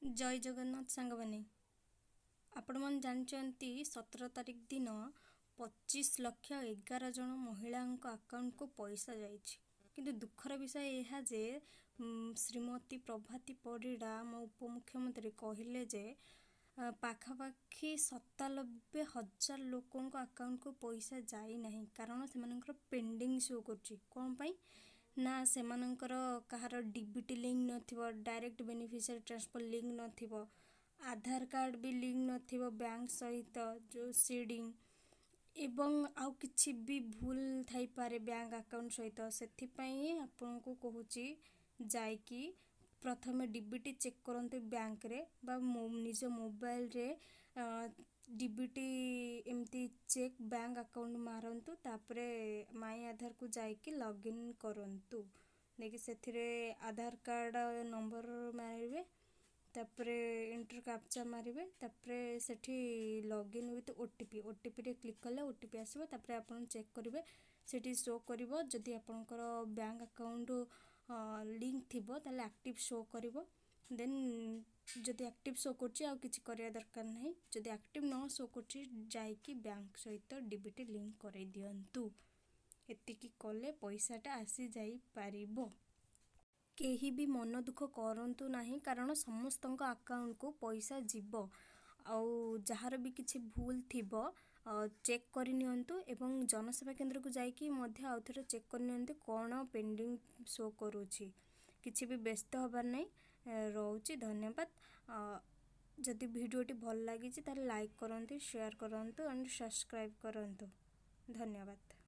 जय जगन्नाथ सांग मैंने आपण मैंने जानते 17 तारीख दिन 25,11,000 जन महिला अकाउंट को पैसा जाइछि। किंतु दुखर विषय यह जे श्रीमती प्रभाती परिड़ा मो उपमुख्यमंत्री कहले जे पाखापाखि 97,000 लोकों अकाउंट को पैसा जाई नहीं, कारण से पेंडिंग शो कर ना से कहार डीबीटी लिंक नथिबो, डायरेक्ट बेनिफिशियरी ट्रांसफर लिंक नथिबो, आधार कार्ड भी लिंक नथिबो बैंक सहित जो सीडिंग एवं आउ किछि भी भूल थाई पारे बैंक अकाउंट सहित। से आपन को कहूची जाइकी प्रथमे डीबीटी चेक करते बैंक रे बा निज मोबाइल रे डीबीटी एमती चेक बैंक अकाउंट मारंतु, तापरे माई आधार को जाइकी लॉगिन करंतु। देखि सेथिरे आधार कार्ड नंबर मारिबे, तापरे इंटर कैप्चा मारिबे, तापरे सेठी लॉगिन विथ ओटीपी रे क्लिक कले ओटीपी आसीबो। तापरे आपण चेक करिवे सेठी शो करिवो जदि आपनकर बैंक अकाउंट लिंक थिबो ताले एक्टिव शो करिवो। देन जदि एक्टिव शो करछि आ किछि करिया दरकार नाही, जदि एक्टिव न शो करछि जाइकी बैंक सहित डीबीटी लिंक करै दियंतु। एतिकी कले पैसाटा आसी जाई पारिबो। केही भी मन दुख करंतु नाही, कारण समस्तଙ୍କ अकाउंट को पैसा जीवो। आउ जहार भी किछि भूल थिबो चेक करि नियंतु एवं जनसेवा केंद्र को जाइकी मध्य आउथरे चेक करि नियंतु कोन पेंडिंग शो करूछि। किछि भी व्यस्त हबार नै रहउछि। धन्यवाद। जदि वीडियोटी भल लागिछि ताले लाइक करंतु, शेयर करंतु एंड सब्सक्राइब करंतु। धन्यवाद।